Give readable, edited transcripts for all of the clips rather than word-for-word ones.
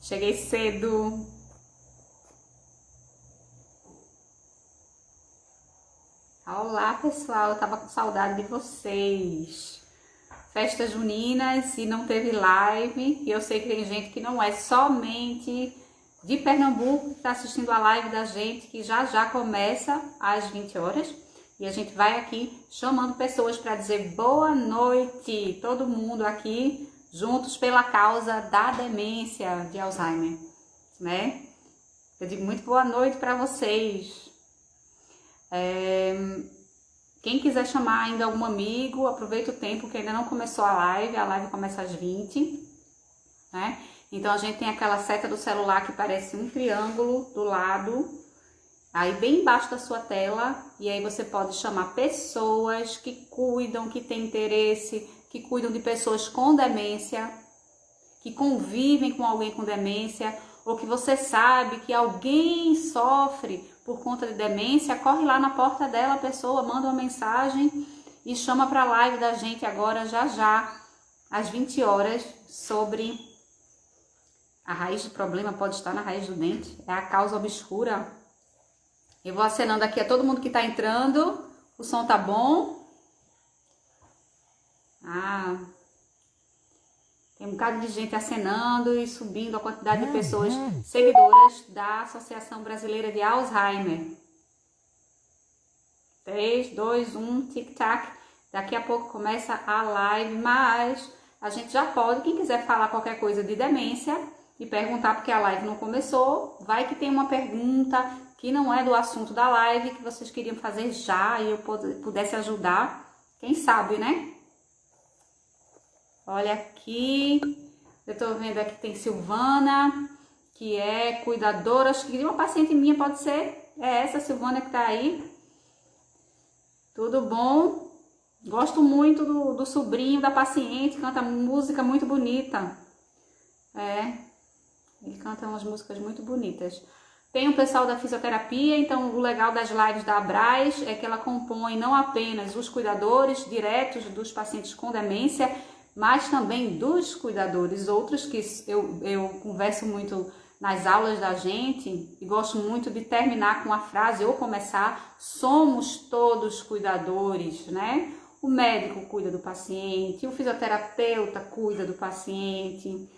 Cheguei cedo. Olá, pessoal. Eu tava com saudade de vocês. Festas juninas e não teve live. E eu sei que tem gente que não é somente de Pernambuco que tá assistindo a live da gente, que já começa às 20 horas. E a gente vai aqui chamando pessoas para dizer boa noite. Todo mundo aqui juntos pela causa da demência de Alzheimer, né? Eu digo muito boa noite para vocês. Quem quiser chamar ainda algum amigo, aproveita o tempo que ainda não começou a live começa às 20, né? Então a gente tem aquela seta do celular que parece um triângulo do lado, aí bem embaixo da sua tela, e aí você pode chamar pessoas que cuidam, que têm interesse, que cuidam de pessoas com demência, que convivem com alguém com demência, ou que você sabe que alguém sofre por conta de demência, corre lá na porta dela, a pessoa manda uma mensagem e chama para a live da gente agora, já, às 20 horas, sobre a raiz do problema, pode estar na raiz do dente, é a causa obscura. Eu vou acenando aqui a todo mundo que está entrando, o som tá bom? Tem um bocado de gente acenando e subindo a quantidade de pessoas seguidoras da Associação Brasileira de Alzheimer. 3, 2, 1, tic-tac. Daqui a pouco começa a live, mas a gente já pode, quem quiser falar qualquer coisa de demência e perguntar porque a live não começou, vai que tem uma pergunta que não é do assunto da live, que vocês queriam fazer já e eu pudesse ajudar. Quem sabe, né? Olha aqui, eu tô vendo aqui que tem Silvana, que é cuidadora, acho que uma paciente minha pode ser, é essa Silvana que tá aí. Tudo bom? Gosto muito do sobrinho da paciente, canta música muito bonita. Ele canta umas músicas muito bonitas. Tem o pessoal da fisioterapia, então o legal das lives da Abraz é que ela compõe não apenas os cuidadores diretos dos pacientes com demência, mas também dos cuidadores, outros que eu converso muito nas aulas da gente e gosto muito de terminar com a frase ou começar, somos todos cuidadores, né? O médico cuida do paciente, o fisioterapeuta cuida do paciente,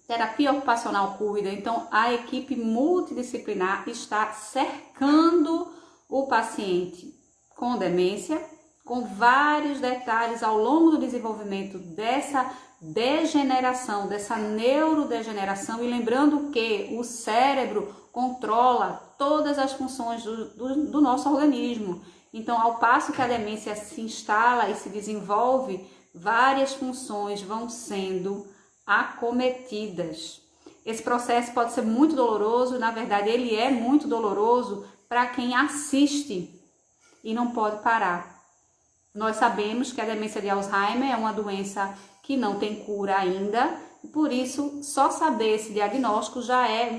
terapia ocupacional cuida, então a equipe multidisciplinar está cercando o paciente com demência, com vários detalhes ao longo do desenvolvimento dessa degeneração, dessa neurodegeneração, e lembrando que o cérebro controla todas as funções do nosso organismo. Então, ao passo que a demência se instala e se desenvolve, várias funções vão sendo acometidas. Esse processo pode ser muito doloroso, na verdade ele é muito doloroso para quem assiste e não pode parar. Nós sabemos que a demência de Alzheimer é uma doença que não tem cura ainda, e por isso só saber esse diagnóstico já é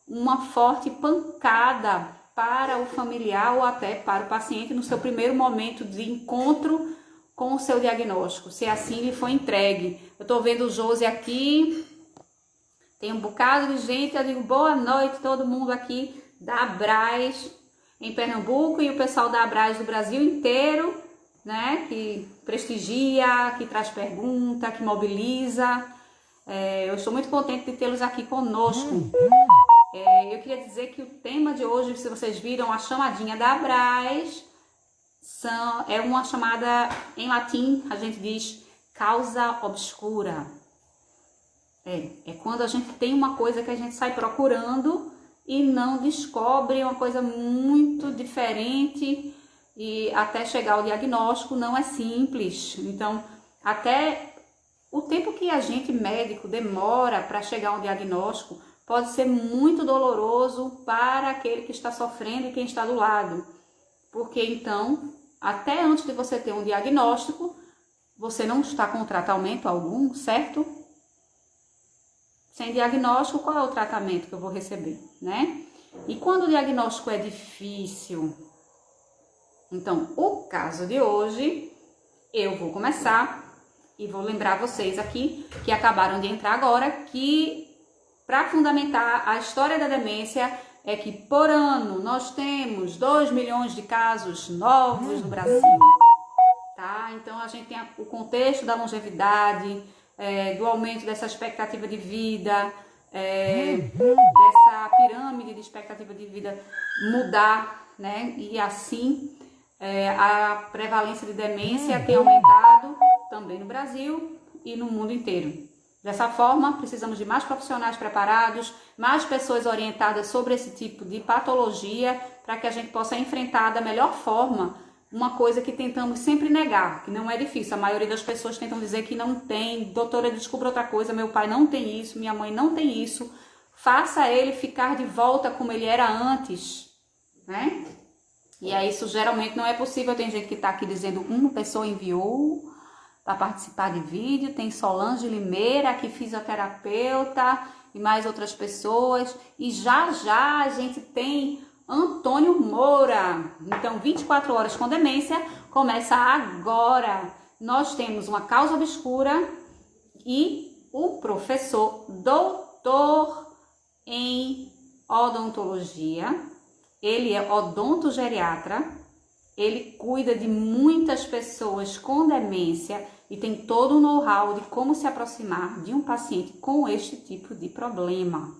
uma forte pancada para o familiar ou até para o paciente no seu primeiro momento de encontro com o seu diagnóstico, se assim lhe foi entregue. Eu estou vendo o Josi aqui, tem um bocado de gente, eu digo boa noite todo mundo aqui da Abraz em Pernambuco e o pessoal da Abraz do Brasil inteiro, né, que prestigia, que traz pergunta, que mobiliza. Eu estou muito contente de tê-los aqui conosco. Eu queria dizer que o tema de hoje, se vocês viram, a chamadinha da Abraz, é uma chamada em latim, a gente diz causa obscura. É quando a gente tem uma coisa que a gente sai procurando e não descobre uma coisa muito diferente, e até chegar ao diagnóstico não é simples. Então, até o tempo que a gente médico demora para chegar a um diagnóstico pode ser muito doloroso para aquele que está sofrendo e quem está do lado. Porque então, até antes de você ter um diagnóstico, você não está com tratamento algum, certo? Sem diagnóstico, qual é o tratamento que eu vou receber, né? E quando o diagnóstico é difícil, então, o caso de hoje, eu vou começar E vou lembrar vocês aqui, que acabaram de entrar agora, que para fundamentar a história da demência é que por ano nós temos 2 milhões de casos novos no Brasil. Tá? Então a gente tem o contexto da longevidade, do aumento dessa expectativa de vida, dessa pirâmide de expectativa de vida mudar, né? E assim a prevalência de demência tem aumentado também no Brasil e no mundo inteiro. Dessa forma, precisamos de mais profissionais preparados, mais pessoas orientadas sobre esse tipo de patologia, para que a gente possa enfrentar da melhor forma uma coisa que tentamos sempre negar, que não é difícil. A maioria das pessoas tentam dizer que não tem, doutora, descubra outra coisa, meu pai não tem isso, minha mãe não tem isso. Faça ele ficar de volta como ele era antes, né? E aí isso geralmente não é possível. Tem gente que está aqui dizendo, uma pessoa enviou para participar de vídeo, tem Solange Limeira, aqui fisioterapeuta, e mais outras pessoas. E já a gente tem Antônio Moura. Então, 24 horas com demência começa agora. Nós temos uma causa obscura e o professor doutor em odontologia. Ele é odontogeriatra. Ele cuida de muitas pessoas com demência e tem todo o know-how de como se aproximar de um paciente com este tipo de problema.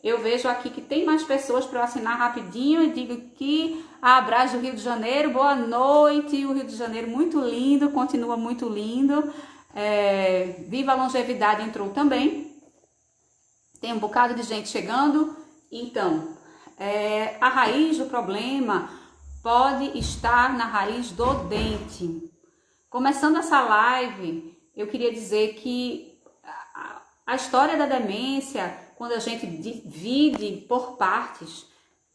Eu vejo aqui que tem mais pessoas para eu assinar rapidinho e digo que a Abraz do Rio de Janeiro, boa noite, o Rio de Janeiro muito lindo, continua muito lindo. Viva a Longevidade entrou também, tem um bocado de gente chegando. Então, a raiz do problema pode estar na raiz do dente. Começando essa live, eu queria dizer que a história da demência, quando a gente divide por partes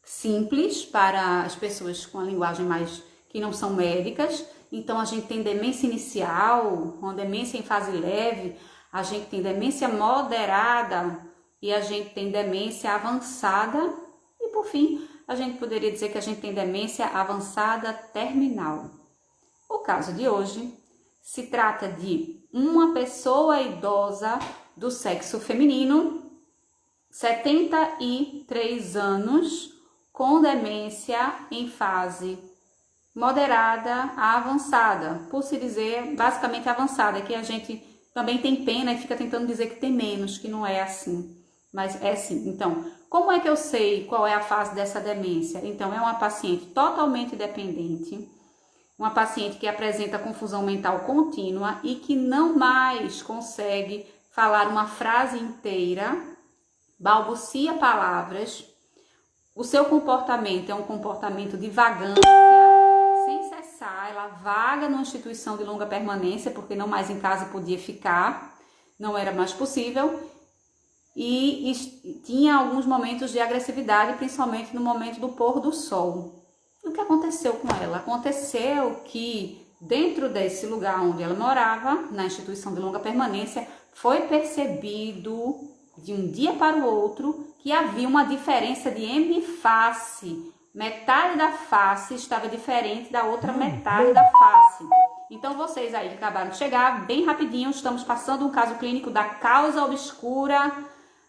simples para as pessoas com a linguagem mais que não são médicas, então a gente tem demência inicial, uma demência em fase leve, a gente tem demência moderada e a gente tem demência avançada e por fim a gente poderia dizer que a gente tem demência avançada terminal. O caso de hoje se trata de uma pessoa idosa do sexo feminino, 73 anos, com demência em fase moderada a avançada. Por se dizer, basicamente avançada, que a gente também tem pena e fica tentando dizer que tem menos, que não é assim, mas é sim. Então, como é que eu sei qual é a fase dessa demência? Então, é uma paciente totalmente dependente, uma paciente que apresenta confusão mental contínua e que não mais consegue falar uma frase inteira, balbucia palavras, o seu comportamento é um comportamento de vagância, sem cessar, ela vaga numa instituição de longa permanência, porque não mais em casa podia ficar, não era mais possível, e tinha alguns momentos de agressividade, principalmente no momento do pôr do sol. O que aconteceu com ela? Aconteceu que dentro desse lugar onde ela morava, na instituição de longa permanência, foi percebido de um dia para o outro que havia uma diferença de hemiface. Metade da face estava diferente da outra metade da face. Então vocês aí que acabaram de chegar, bem rapidinho, estamos passando um caso clínico da causa obscura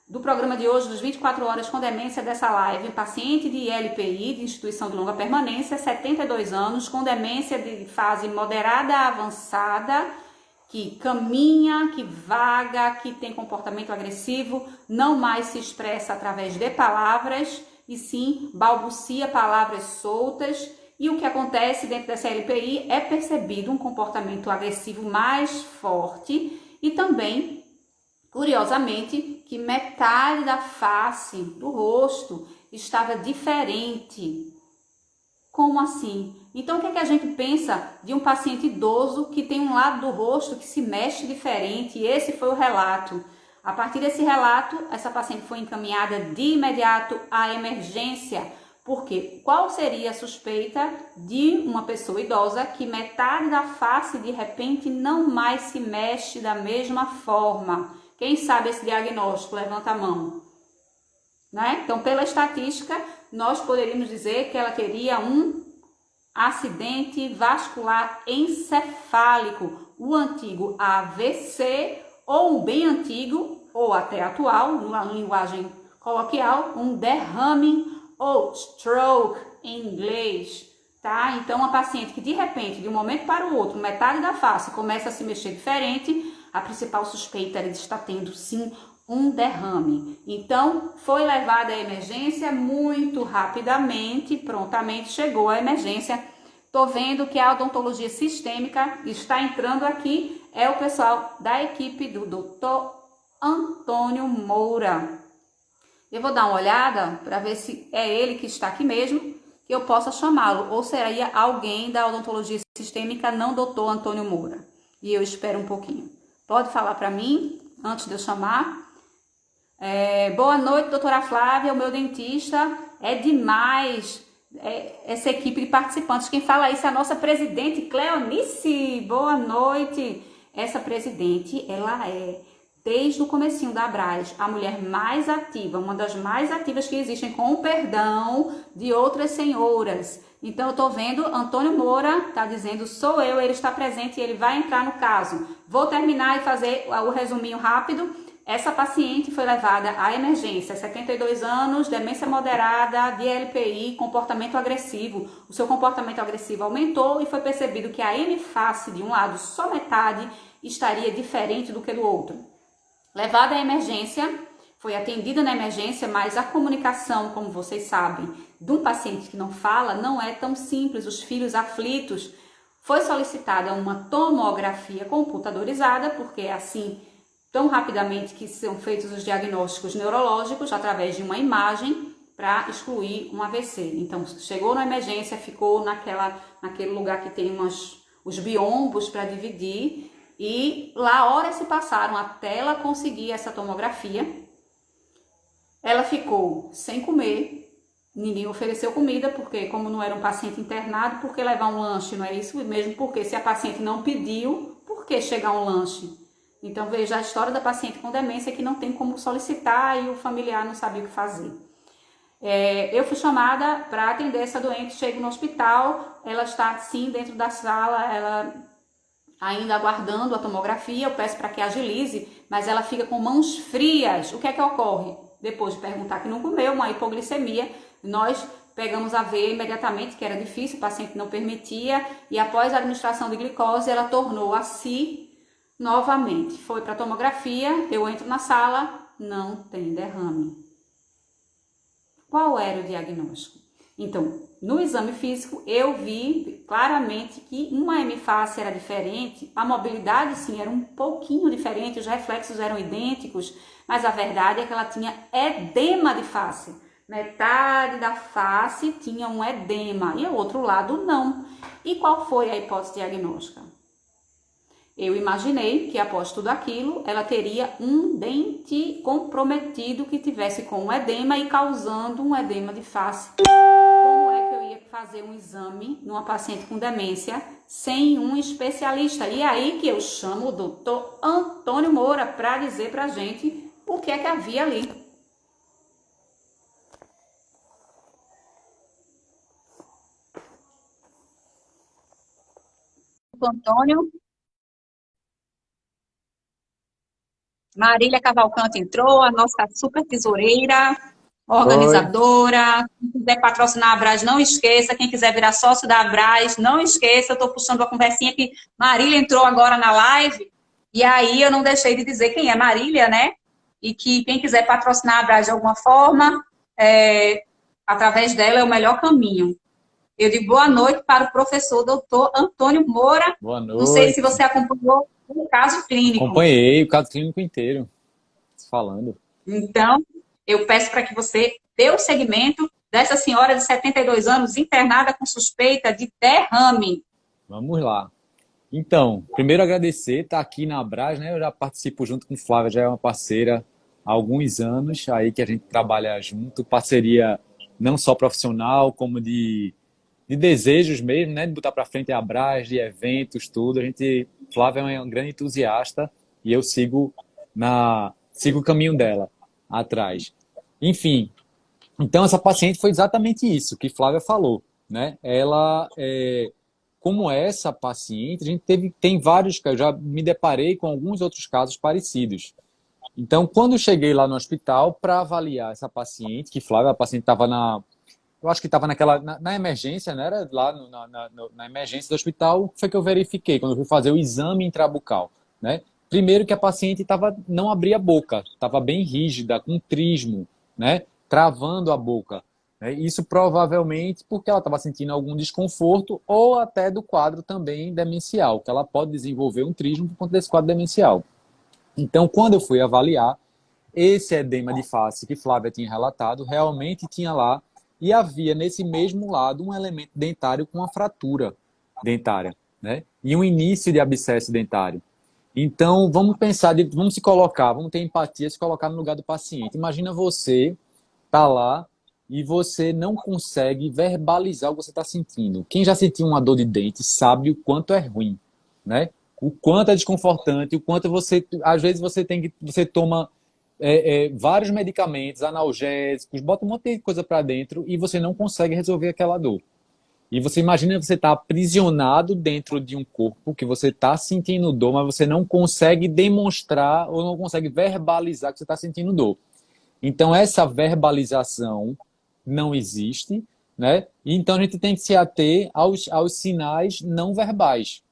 do programa de hoje, dos 24 horas com demência dessa live. Paciente de LPI, de instituição de longa permanência, 72 anos, com demência de fase moderada a avançada, que caminha, que vaga, que tem comportamento agressivo, não mais se expressa através de palavras, e sim balbucia palavras soltas. E o que acontece dentro dessa LPI é percebido um comportamento agressivo mais forte e também, curiosamente, que metade da face, do rosto, estava diferente. Como assim? Então, o que é que a gente pensa de um paciente idoso que tem um lado do rosto que se mexe diferente? E esse foi o relato. A partir desse relato, essa paciente foi encaminhada de imediato à emergência. Porque qual seria a suspeita de uma pessoa idosa que metade da face de repente não mais se mexe da mesma forma? Quem sabe esse diagnóstico? Levanta a mão. Né? Então, pela estatística, nós poderíamos dizer que ela teria um acidente vascular encefálico, o antigo AVC, ou um bem antigo, ou até atual, numa linguagem coloquial, um derrame ou stroke em inglês, tá? Então, uma paciente que de repente, de um momento para o outro, metade da face começa a se mexer diferente, a principal suspeita é de estar tendo sim um derrame. Então, foi levada à emergência muito rapidamente, prontamente chegou à emergência. Tô vendo que a odontologia sistêmica está entrando aqui, é o pessoal da equipe do Dr. Antônio Moura. Eu vou dar uma olhada para ver se é ele que está aqui mesmo, que eu possa chamá-lo, ou seria alguém da odontologia sistêmica, não Dr. Antônio Moura. E eu espero um pouquinho. Pode falar para mim, antes de eu chamar? Boa noite, doutora Flávia, o meu dentista é demais. Essa equipe de participantes, quem fala isso é a nossa presidente Cleonice. Boa noite. Essa presidente, ela é, desde o comecinho da Abras, a mulher mais ativa, uma das mais ativas que existem, com o perdão de outras senhoras. Então, eu tô vendo, Antônio Moura tá dizendo, sou eu, ele está presente e ele vai entrar no caso. Vou terminar e fazer o resuminho rápido. Essa paciente foi levada à emergência, 72 anos, demência moderada, DLPI, comportamento agressivo. O seu comportamento agressivo aumentou e foi percebido que a M-face de um lado, só metade, estaria diferente do que do outro. Levada à emergência, foi atendida na emergência, mas a comunicação, como vocês sabem, de um paciente que não fala, não é tão simples, os filhos aflitos. Foi solicitada uma tomografia computadorizada, porque é assim, tão rapidamente que são feitos os diagnósticos neurológicos através de uma imagem para excluir um AVC. Então, chegou na emergência, ficou naquele lugar que tem os biombos para dividir e lá horas se passaram até ela conseguir essa tomografia. Ela ficou sem comer, ninguém ofereceu comida, porque como não era um paciente internado, por que levar um lanche? Não é isso mesmo? Porque se a paciente não pediu, por que chegar um lanche? Então, veja a história da paciente com demência que não tem como solicitar e o familiar não sabia o que fazer. Eu fui chamada para atender essa doente, chego no hospital, ela está sim dentro da sala, ela ainda aguardando a tomografia, eu peço para que agilize, mas ela fica com mãos frias. O que é que ocorre? Depois de perguntar que não comeu, uma hipoglicemia, nós pegamos a ver imediatamente que era difícil, o paciente não permitia, e após a administração de glicose, ela tornou a si novamente. Foi para a tomografia, eu entro na sala, não tem derrame. Qual era o diagnóstico? Então, no exame físico, eu vi claramente que uma M-face era diferente, a mobilidade sim era um pouquinho diferente, os reflexos eram idênticos, mas a verdade é que ela tinha edema de face. Metade da face tinha um edema e o outro lado não. E qual foi a hipótese diagnóstica? Eu imaginei que após tudo aquilo, ela teria um dente comprometido que tivesse com um edema e causando um edema de face. Como é que eu ia fazer um exame numa paciente com demência sem um especialista? E aí que eu chamo o doutor Antônio Moura para dizer pra gente o que é que havia ali. Antônio. Marília Cavalcante entrou, a nossa super tesoureira, Oi, organizadora. Quem quiser patrocinar a Abras, não esqueça. Quem quiser virar sócio da Abras, não esqueça. Eu estou puxando uma conversinha que Marília entrou agora na live. E aí eu não deixei de dizer quem é Marília, né? E que quem quiser patrocinar a Abras de alguma forma, através dela é o melhor caminho. Eu digo boa noite para o professor doutor Antônio Moura. boa Não sei se noite. você acompanhou o caso clínico. Acompanhei o caso clínico inteiro, falando. Então, eu peço para que você dê o segmento dessa senhora de 72 anos internada com suspeita de derrame. Vamos lá. Então, primeiro agradecer, estar aqui na Abras, né? Eu já participo junto com Flávia, já é uma parceira há alguns anos, aí que a gente trabalha junto, parceria não só profissional, como de desejos mesmo, né? De botar para frente a Abras, de eventos, tudo. Flávia é uma grande entusiasta e eu sigo o caminho dela atrás. Enfim, então essa paciente foi exatamente isso que Flávia falou, né? Ela como essa paciente, a gente tem vários casos, eu já me deparei com alguns outros casos parecidos. Então, quando eu cheguei lá no hospital para avaliar essa paciente, que Flávia, a paciente estava eu acho que estava na emergência, né? Era lá na emergência do hospital, o que foi que eu verifiquei quando eu fui fazer o exame intrabucal, né? Primeiro que a paciente não abria a boca, estava bem rígida, com trismo, né? Travando a boca. Né? Isso provavelmente porque ela estava sentindo algum desconforto ou até do quadro também demencial, que ela pode desenvolver um trismo por conta desse quadro demencial. Então, quando eu fui avaliar, esse edema de face que Flávia tinha relatado, realmente tinha lá, e havia nesse mesmo lado um elemento dentário com uma fratura dentária, né? E um início de abscesso dentário. Então, vamos pensar, vamos se colocar, vamos ter empatia, se colocar no lugar do paciente. Imagina você tá lá e você não consegue verbalizar o que você está sentindo. Quem já sentiu uma dor de dente sabe o quanto é ruim, né? O quanto é desconfortante, o quanto você, às vezes você toma vários medicamentos, analgésicos, bota um monte de coisa para dentro e você não consegue resolver aquela dor. E você imagina você estar aprisionado dentro de um corpo que você está sentindo dor, mas você não consegue demonstrar ou não consegue verbalizar que você está sentindo dor. Então, essa verbalização não existe, né? Então, a gente tem que se ater aos sinais não verbais.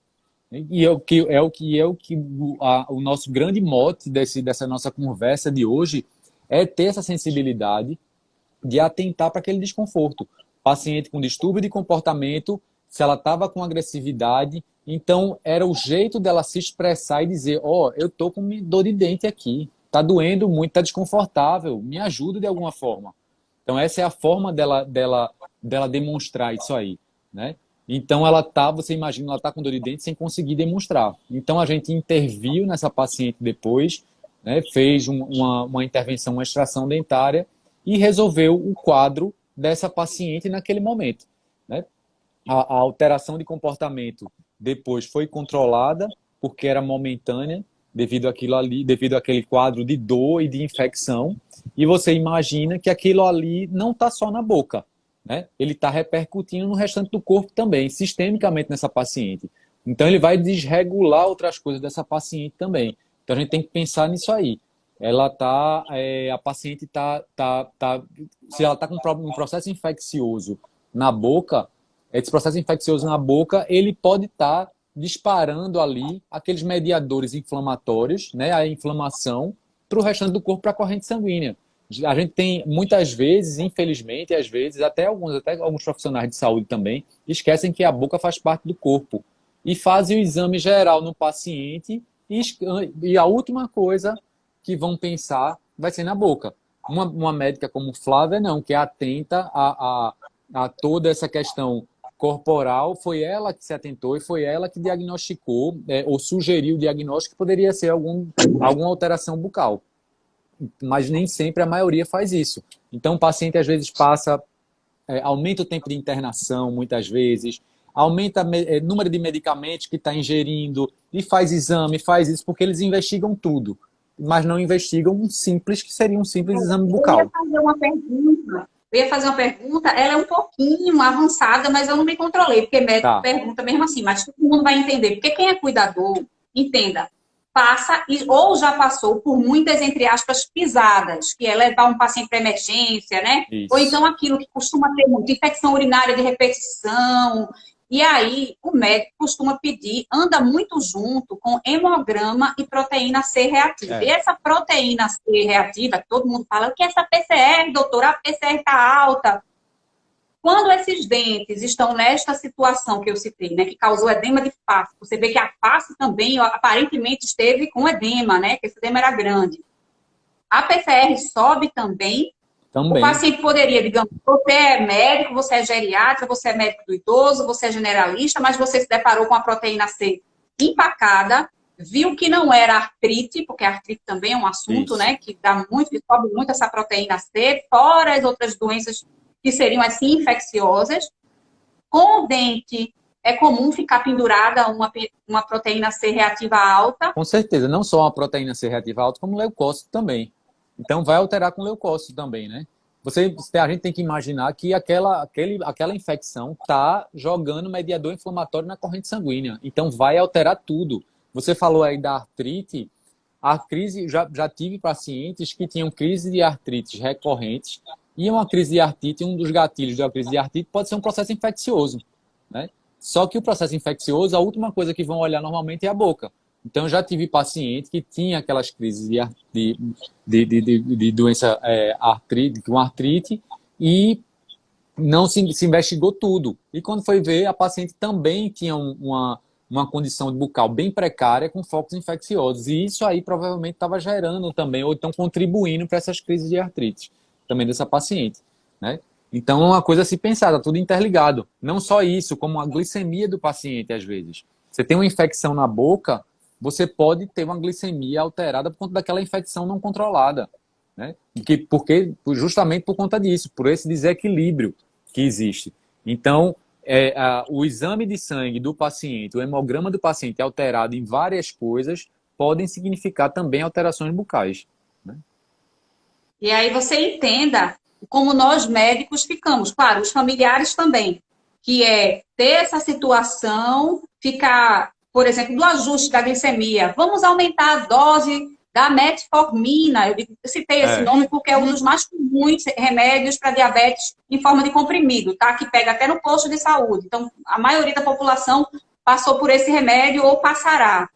E o nosso grande mote dessa nossa conversa de hoje é ter essa sensibilidade de atentar para aquele desconforto. Paciente com distúrbio de comportamento, se ela estava com agressividade, então era o jeito dela se expressar e dizer, eu tô com dor de dente aqui, tá doendo muito, tá desconfortável, me ajuda de alguma forma. Então essa é a forma dela demonstrar isso aí, né? Então você imagina, ela tá com dor de dente sem conseguir demonstrar. Então a gente interviu nessa paciente depois, né? Fez uma intervenção, uma extração dentária e resolveu o quadro dessa paciente naquele momento, né? A alteração de comportamento depois foi controlada porque era momentânea devido àquele quadro de dor e de infecção. E você imagina que aquilo ali não está só na boca, né? Ele está repercutindo no restante do corpo também, sistemicamente nessa paciente. Então ele vai desregular outras coisas dessa paciente também. Então a gente tem que pensar nisso aí. A paciente se ela está com um processo infeccioso na boca, esse processo infeccioso na boca, ele pode estar disparando ali aqueles mediadores inflamatórios, né, a inflamação, para o restante do corpo, para a corrente sanguínea. A gente tem, muitas vezes, infelizmente, às vezes, até alguns profissionais de saúde também, esquecem que a boca faz parte do corpo. E fazem o exame geral no paciente e a última coisa que vão pensar vai ser na boca. Uma médica como Flávia, não, que é atenta a toda essa questão corporal, foi ela que se atentou e foi ela que diagnosticou ou sugeriu o diagnóstico que poderia ser alguma alteração bucal. Mas nem sempre a maioria faz isso. Então o paciente às vezes aumenta o tempo de internação, muitas vezes, aumenta o número de medicamentos que está ingerindo e faz exame, faz isso, porque eles investigam tudo, mas não investigam que seria um simples exame bucal. Eu ia fazer uma pergunta, ela é um pouquinho avançada, mas eu não me controlei, porque médico pergunta mesmo assim, mas todo mundo vai entender, porque quem é cuidador, entenda, passa ou já passou por muitas, entre aspas, pisadas, que é levar um paciente para emergência, né? Isso. Ou então aquilo que costuma ter muito, infecção urinária de repetição. E aí, o médico costuma pedir, anda muito junto com hemograma e proteína C reativa. E essa proteína C reativa, que todo mundo fala, o que é essa PCR, doutora? A PCR está alta. Quando esses dentes estão nesta situação que eu citei, né, que causou edema de face, você vê que a face também, aparentemente, esteve com edema, né, que esse edema era grande. A PCR sobe também. O paciente poderia, digamos, você é médico, você é geriatra, você é médico do idoso, você é generalista, mas você se deparou com a proteína C empacada, viu que não era artrite, porque a artrite também é um assunto, né, que sobe muito essa proteína C, fora as outras doenças que seriam assim infecciosas. Com o dente, é comum ficar pendurada uma proteína C reativa alta. Com certeza, não só uma proteína C reativa alta, como leucócito também. Então vai alterar com leucócito também, né? a gente tem que imaginar que aquela infecção está jogando mediador inflamatório na corrente sanguínea. Então, vai alterar tudo. Você falou aí da artrite. A crise, já tive pacientes que tinham crise de artrite recorrentes. E uma crise de artrite, um dos gatilhos de uma crise de artrite pode ser um processo infeccioso, né? Só que o processo infeccioso, a última coisa que vão olhar normalmente é a boca. Então, já tive paciente que tinha aquelas crises de doença artrite, com artrite, e não se investigou tudo. E quando foi ver, a paciente também tinha uma condição bucal bem precária com focos infecciosos. E isso aí provavelmente estava gerando também, ou então contribuindo para essas crises de artrite, também dessa paciente, né? Então, é uma coisa a se pensar, está tudo interligado. Não só isso, como a glicemia do paciente, às vezes. Você tem uma infecção na boca, você pode ter uma glicemia alterada por conta daquela infecção não controlada, né? Justamente por conta disso, por esse desequilíbrio que existe. Então, o exame de sangue do paciente, o hemograma do paciente alterado em várias coisas, podem significar também alterações bucais, né? E aí você entenda como nós médicos ficamos, claro, os familiares também, que é ter essa situação, ficar, por exemplo, do ajuste da glicemia, vamos aumentar a dose da metformina, eu citei esse nome porque é um dos mais comuns remédios para diabetes em forma de comprimido, tá? Que pega até no posto de saúde. Então, a maioria da população passou por esse remédio ou passará.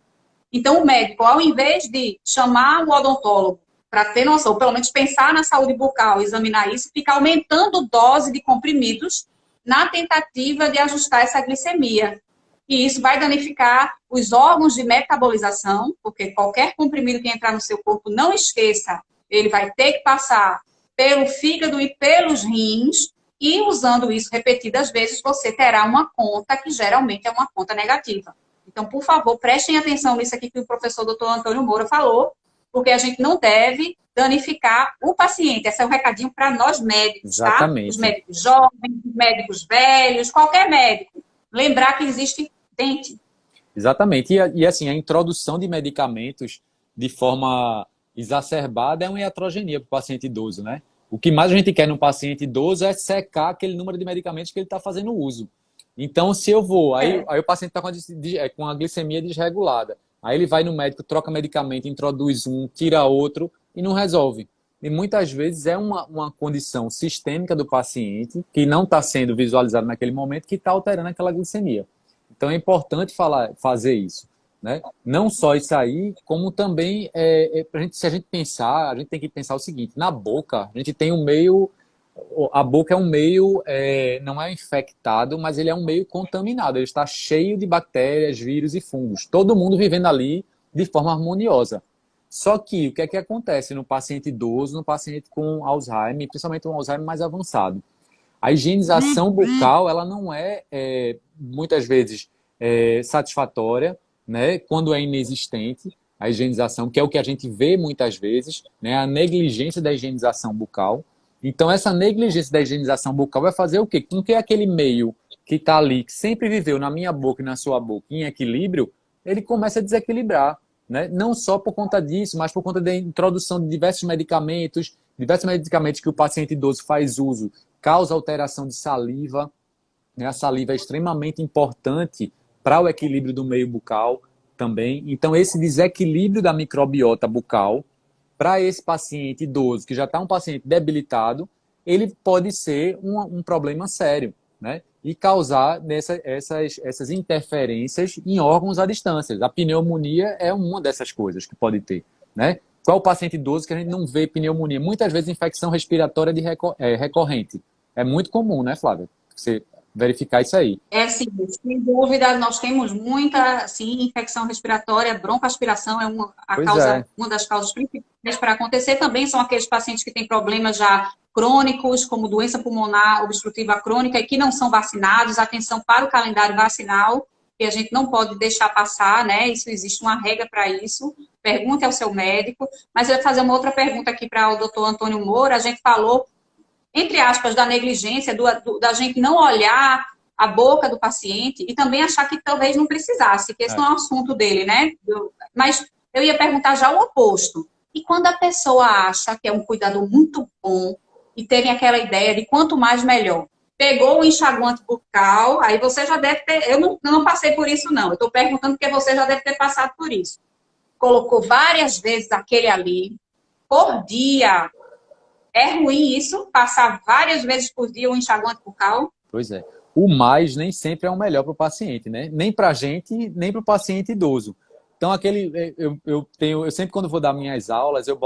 Então, o médico, ao invés de chamar o odontólogo para ter noção, ou pelo menos pensar na saúde bucal, examinar isso, fica aumentando dose de comprimidos na tentativa de ajustar essa glicemia. E isso vai danificar os órgãos de metabolização, porque qualquer comprimido que entrar no seu corpo, não esqueça, ele vai ter que passar pelo fígado e pelos rins, e usando isso repetidas vezes, você terá uma conta que geralmente é uma conta negativa. Então, por favor, prestem atenção nisso aqui que o professor Dr. Antônio Moura falou, porque a gente não deve danificar o paciente. Esse é um recadinho para nós médicos, Exatamente. Tá? Os médicos jovens, os médicos velhos, qualquer médico. Lembrar que existe dente. Exatamente. E assim, a introdução de medicamentos de forma exacerbada é uma iatrogenia para o paciente idoso, né? O que mais a gente quer no paciente idoso é secar aquele número de medicamentos que ele está fazendo uso. Então, se eu vou, aí o paciente está com a glicemia desregulada. Aí ele vai no médico, troca medicamento, introduz um, tira outro e não resolve. E muitas vezes é uma condição sistêmica do paciente que não está sendo visualizada naquele momento que está alterando aquela glicemia. Então é importante fazer isso, né? Não só isso aí, como também, se a gente pensar, a gente tem que pensar o seguinte, na boca, a gente tem um meio, a boca é um meio, não é infectado, mas ele é um meio contaminado, ele está cheio de bactérias, vírus e fungos, todo mundo vivendo ali de forma harmoniosa. Só que o que é que acontece no paciente idoso, no paciente com Alzheimer, principalmente um Alzheimer mais avançado? A higienização bucal, ela não muitas vezes, satisfatória, né? Quando é inexistente a higienização, que é o que a gente vê muitas vezes, né? A negligência da higienização bucal. Então, essa negligência da higienização bucal vai fazer o quê? Com que aquele meio que está ali, que sempre viveu na minha boca e na sua boca em equilíbrio, ele começa a desequilibrar, né? Não só por conta disso, mas por conta da introdução de diversos medicamentos que o paciente idoso faz uso, causa alteração de saliva, né? A saliva é extremamente importante para o equilíbrio do meio bucal também. Então, esse desequilíbrio da microbiota bucal, para esse paciente idoso, que já está um paciente debilitado, ele pode ser um problema sério, né? E causar essas interferências em órgãos à distância. A pneumonia é uma dessas coisas que pode ter, né? Qual o paciente idoso que a gente não vê pneumonia? Muitas vezes infecção respiratória recorrente. É muito comum, né, Flávia? Você verificar isso aí. Sim, sem dúvida, nós temos muita, sim, infecção respiratória, broncoaspiração é uma das causas principais para acontecer. Também são aqueles pacientes que têm problemas já crônicos, como doença pulmonar obstrutiva crônica e que não são vacinados. Atenção para o calendário vacinal, que a gente não pode deixar passar, né? Isso existe uma regra para isso. Pergunte ao seu médico. Mas eu vou fazer uma outra pergunta aqui para o doutor Antônio Moura. A gente falou, entre aspas, da negligência, da gente não olhar a boca do paciente e também achar que talvez não precisasse, que esse não é o assunto dele, né? Mas eu ia perguntar já o oposto. E quando a pessoa acha que é um cuidador muito bom e teve aquela ideia de quanto mais melhor. Pegou o enxaguante bucal, aí você já deve ter... Eu não passei por isso, não. Eu estou perguntando porque você já deve ter passado por isso. Colocou várias vezes aquele ali, por dia. É ruim isso? Passar várias vezes por dia o enxaguante bucal? Pois é. O mais nem sempre é o melhor para o paciente, né? Nem para a gente, nem para o paciente idoso. Então, eu sempre quando vou dar minhas aulas, eu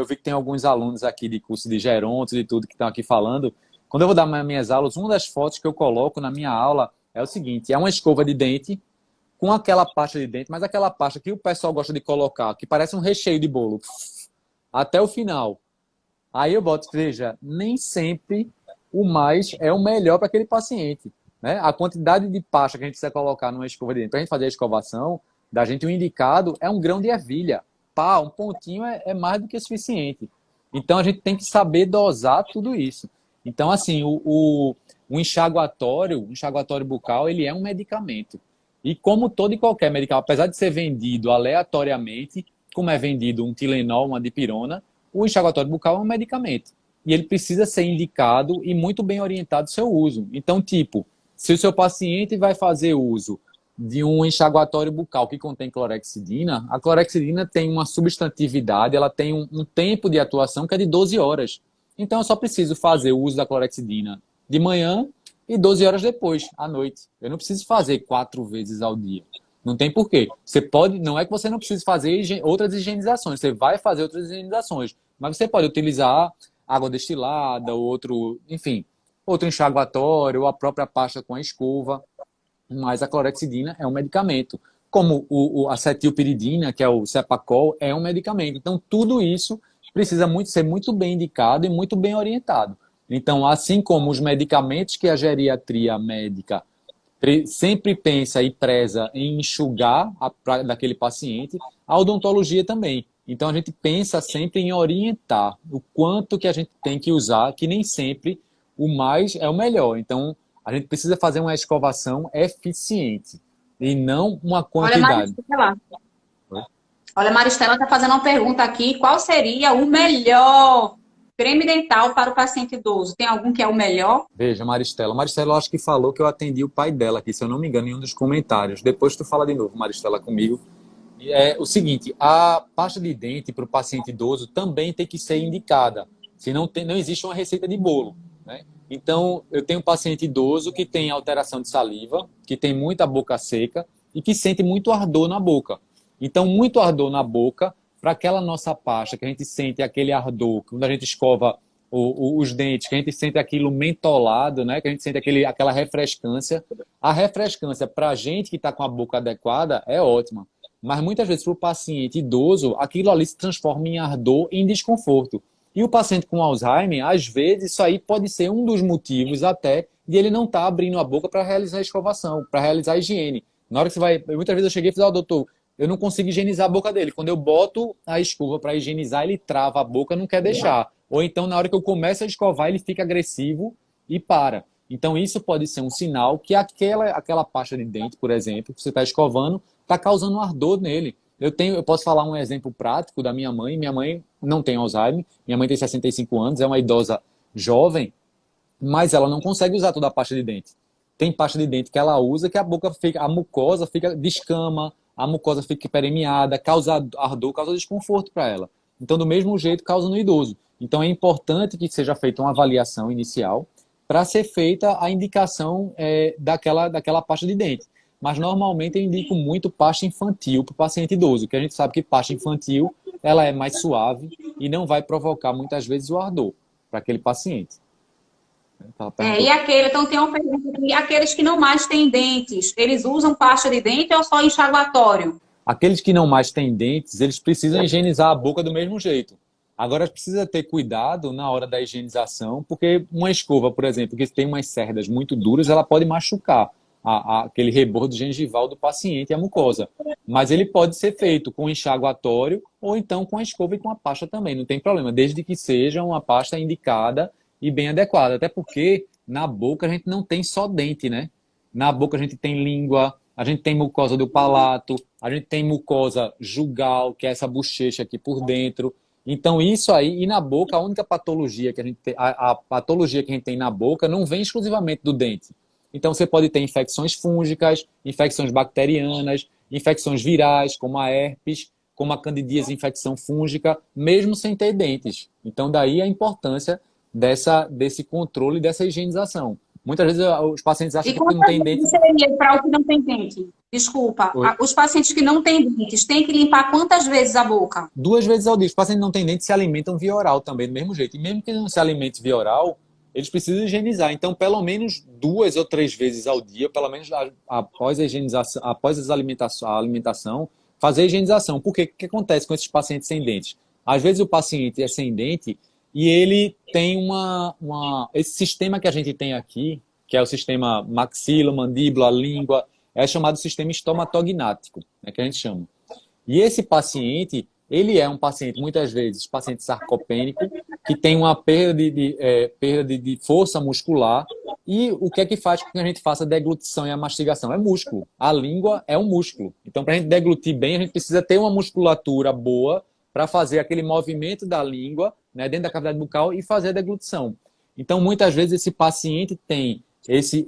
vi que tem alguns alunos aqui de curso de gerontos e tudo que estão aqui falando. Quando eu vou dar minhas aulas, uma das fotos que eu coloco na minha aula é o seguinte, é uma escova de dente com aquela pasta de dente, mas aquela pasta que o pessoal gosta de colocar, que parece um recheio de bolo, até o final. Aí eu boto, veja, nem sempre o mais é o melhor para aquele paciente, né? A quantidade de pasta que a gente precisa colocar numa escova de dente para a gente fazer a escovação, da gente o indicado é um grão de ervilha. Pá, um pontinho é mais do que suficiente. Então a gente tem que saber dosar tudo isso. Então, assim, o enxaguatório bucal, ele é um medicamento. E como todo e qualquer medicamento, apesar de ser vendido aleatoriamente, como é vendido um Tilenol, uma dipirona, o enxaguatório bucal é um medicamento. E ele precisa ser indicado e muito bem orientado o seu uso. Então, tipo, se o seu paciente vai fazer uso de um enxaguatório bucal que contém clorexidina, a clorexidina tem uma substantividade, ela tem um tempo de atuação que é de 12 horas. Então, eu só preciso fazer o uso da clorexidina de manhã e 12 horas depois, à noite. Eu não preciso fazer 4 vezes ao dia. Não tem porquê. Não é que você não precise fazer outras higienizações, você vai fazer outras higienizações, mas você pode utilizar água destilada, outro enxaguatório, ou a própria pasta com a escova, mas a clorexidina é um medicamento. Como a acetilpiridina, que é o Cepacol, é um medicamento. Então, tudo isso precisa ser muito bem indicado e muito bem orientado. Então, assim como os medicamentos que a geriatria médica sempre pensa e preza em enxugar daquele paciente, a odontologia também. Então, a gente pensa sempre em orientar o quanto que a gente tem que usar, que nem sempre o mais é o melhor. Então, a gente precisa fazer uma escovação eficiente e não uma quantidade. Olha, Maristela está fazendo uma pergunta aqui. Qual seria o melhor creme dental para o paciente idoso? Tem algum que é o melhor? Veja, Maristela. Maristela, eu acho que falou que eu atendi o pai dela aqui, se eu não me engano, em um dos comentários. Depois tu fala de novo, Maristela, comigo. É o seguinte, a pasta de dente para o paciente idoso também tem que ser indicada. Se não existe uma receita de bolo, né? Então, eu tenho um paciente idoso que tem alteração de saliva, que tem muita boca seca e que sente muito ardor na boca. Então, muito ardor na boca, para aquela nossa pasta, que a gente sente aquele ardor, quando a gente escova os dentes, que a gente sente aquilo mentolado, né? Que a gente sente aquela refrescância. A refrescância, para a gente que está com a boca adequada, é ótima. Mas muitas vezes, para o paciente idoso, aquilo ali se transforma em ardor e em desconforto. E o paciente com Alzheimer, às vezes, isso aí pode ser um dos motivos até de ele não estar abrindo a boca para realizar a escovação, para realizar a higiene. Na hora que você vai... Muitas vezes eu cheguei e falei, doutor, eu não consigo higienizar a boca dele. Quando eu boto a escova para higienizar, ele trava a boca, não quer deixar. Ou então, na hora que eu começo a escovar, ele fica agressivo e para. Então, isso pode ser um sinal que aquela pasta de dente, por exemplo, que você está escovando, está causando um ardor nele. Eu posso falar um exemplo prático da minha mãe. Minha mãe não tem Alzheimer. Minha mãe tem 65 anos, é uma idosa jovem, mas ela não consegue usar toda a pasta de dente. Tem pasta de dente que ela usa que a mucosa fica descama, a mucosa fica permeada, causa ardor, causa desconforto para ela. Então, do mesmo jeito, causa no idoso. Então, é importante que seja feita uma avaliação inicial para ser feita a indicação daquela pasta de dente. Mas, normalmente, eu indico muito pasta infantil para o paciente idoso, que a gente sabe que pasta infantil ela é mais suave e não vai provocar, muitas vezes, o ardor para aquele paciente. Então tem uma pergunta aqui, aqueles que não mais têm dentes, eles usam pasta de dente ou só enxaguatório? Aqueles que não mais têm dentes, eles precisam higienizar a boca do mesmo jeito. Agora, precisa ter cuidado na hora da higienização, porque uma escova, por exemplo, que tem umas cerdas muito duras, ela pode machucar aquele rebordo gengival do paciente e a mucosa. Mas ele pode ser feito com enxaguatório ou então com a escova e com a pasta também, não tem problema, desde que seja uma pasta indicada e bem adequada. Até porque na boca a gente não tem só dente, né? Na boca a gente tem língua, a gente tem mucosa do palato, a gente tem mucosa jugal, que é essa bochecha aqui por dentro. Então, isso aí, e na boca, a única patologia que a gente tem, a patologia que a gente tem na boca não vem exclusivamente do dente. Então, você pode ter infecções fúngicas, infecções bacterianas, infecções virais, como a herpes, como a candidíase, infecção fúngica, mesmo sem ter dentes. Então, daí a importância desse controle, dessa higienização. Muitas vezes os pacientes acham E que porque não quantas tem dente... vezes seria para o que não tem dente? Desculpa, Oi? os pacientes que não têm dentes têm que limpar quantas vezes a boca? 2 vezes ao dia. Os pacientes não têm dente se alimentam via oral também, do mesmo jeito. E mesmo que não se alimente via oral, eles precisam higienizar. Então, pelo menos 2 ou 3 vezes ao dia, pelo menos após a higienização, após a alimentação, fazer a higienização. Porque o que acontece com esses pacientes sem dentes? Às vezes o paciente é sem dente e ele tem esse sistema que a gente tem aqui, que é o sistema maxila, mandíbula, língua, é chamado sistema estomatognático, né, que a gente chama. E esse paciente, ele é um paciente, muitas vezes, paciente sarcopênico, que tem uma perda de força muscular. E o que é que faz com que a gente faça a deglutição e a mastigação? É músculo. A língua é um músculo. Então, para a gente deglutir bem, a gente precisa ter uma musculatura boa para fazer aquele movimento da língua, né, dentro da cavidade bucal e fazer a deglutição. Então, muitas vezes, esse paciente tem esse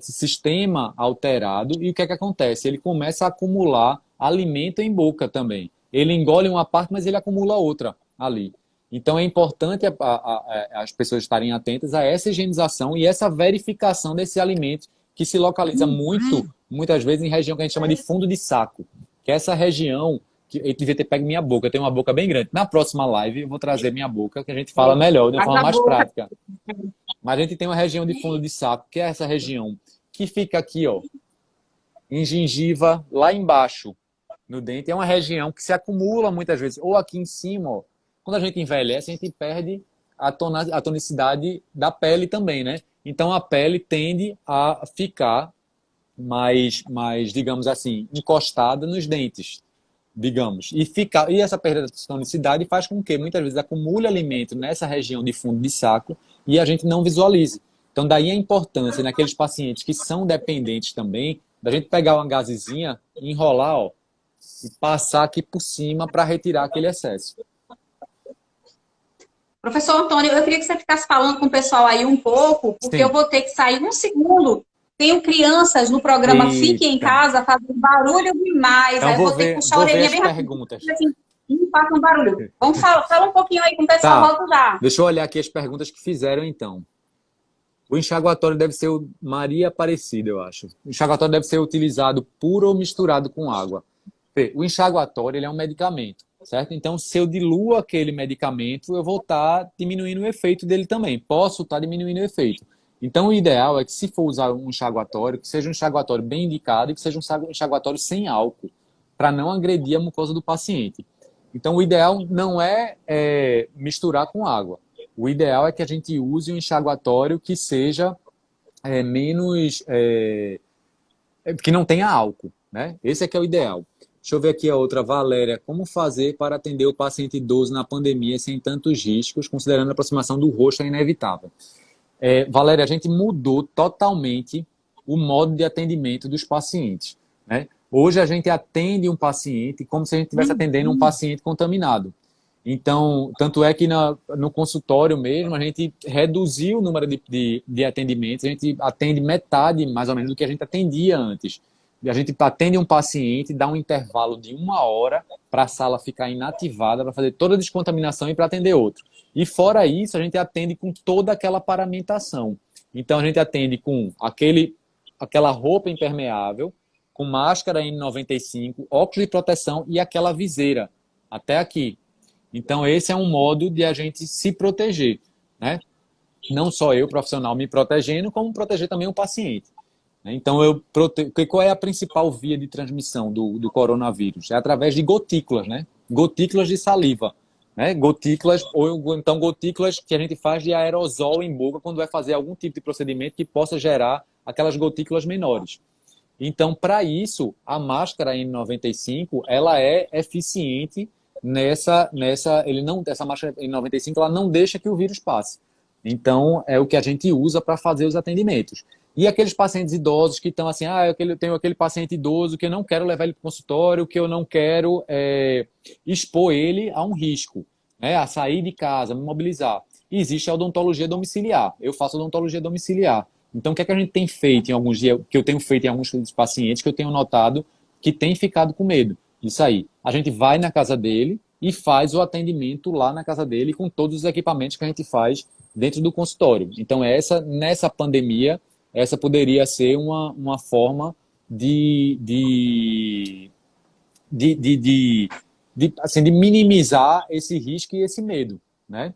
sistema alterado e o que é que acontece? Ele começa a acumular alimento em boca também. Ele engole uma parte, mas ele acumula outra ali. Então, é importante as pessoas estarem atentas a essa higienização e essa verificação desse alimento que se localiza muitas vezes, em região que a gente chama de fundo de saco, que é essa região que eu devia ter pego minha boca. Eu tenho uma boca bem grande. Na próxima live, eu vou trazer minha boca, que a gente fala melhor, de uma forma mais prática. Mas a gente tem uma região de fundo de saco, que é essa região que fica aqui, ó, em gengiva, lá embaixo, no dente. É uma região que se acumula muitas vezes, ou aqui em cima, ó. Quando a gente envelhece, a gente perde a tonicidade da pele também, né? Então a pele tende a ficar mais, digamos assim, encostada nos dentes, digamos. E essa perda de tonicidade faz com que muitas vezes acumule alimento nessa região de fundo de saco e a gente não visualize. Então daí a importância naqueles pacientes que são dependentes também, da gente pegar uma gazezinha, enrolar, ó, e passar aqui por cima para retirar aquele excesso. Professor Antônio, eu queria que você ficasse falando com o pessoal aí um pouco, porque Sim. eu vou ter que sair um segundo. Tenho crianças no programa Fique em Casa fazendo barulho demais. Então aí eu vou ter que puxar a orelhinha bem perguntas. assim, não façam barulho. Vamos falar um pouquinho aí com o pessoal, volto já. Deixa eu olhar aqui as perguntas que fizeram então. O enxaguatório deve ser o Maria Aparecida, eu acho. O enxaguatório deve ser utilizado puro ou misturado com água. O enxaguatório ele é um medicamento, certo? Então, se eu diluo aquele medicamento, eu vou estar diminuindo o efeito dele também. Posso estar diminuindo o efeito. Então, o ideal é que, se for usar um enxaguatório, que seja um enxaguatório bem indicado e que seja um enxaguatório sem álcool, para não agredir a mucosa do paciente. Então, o ideal não é misturar com água. O ideal é que a gente use um enxaguatório que seja menos... que não tenha álcool, né? Esse é que é o ideal. Deixa eu ver aqui a outra, Valéria. Como fazer para atender o paciente idoso na pandemia sem tantos riscos, considerando a aproximação do rosto é inevitável? Valéria, a gente mudou totalmente o modo de atendimento dos pacientes, né? Hoje a gente atende um paciente como se a gente estivesse atendendo um paciente contaminado. Então, tanto é que no consultório mesmo, a gente reduziu o número de atendimentos, a gente atende metade, mais ou menos, do que a gente atendia antes. A gente atende um paciente, dá um intervalo de 1 hora para a sala ficar inativada, para fazer toda a descontaminação e para atender outro. E fora isso, a gente atende com toda aquela paramentação. Então, a gente atende com aquela roupa impermeável, com máscara N95, óculos de proteção e aquela viseira, até aqui. Então, esse é um modo de a gente se proteger, né? Não só eu, profissional, me protegendo, como proteger também o paciente. Então, qual é a principal via de transmissão do coronavírus? É através de gotículas, né? Gotículas de saliva, né? Gotículas, ou então gotículas que a gente faz de aerosol em boca quando vai fazer algum tipo de procedimento que possa gerar aquelas gotículas menores. Então, para isso, a máscara N95, ela é eficiente essa máscara N95, ela não deixa que o vírus passe. Então, é o que a gente usa para fazer os atendimentos. E aqueles pacientes idosos que estão assim, eu tenho aquele paciente idoso que eu não quero levar ele para o consultório, que eu não quero expor ele a um risco. né? A sair de casa, me mobilizar. E existe a odontologia domiciliar. Eu faço odontologia domiciliar. Então, o que é que a gente tem feito em alguns dias, que eu tenho feito em alguns pacientes, que eu tenho notado que tem ficado com medo? Isso aí. A gente vai na casa dele e faz o atendimento lá na casa dele com todos os equipamentos que a gente faz dentro do consultório. Então, nessa pandemia, essa poderia ser uma forma assim, de minimizar esse risco e esse medo, né?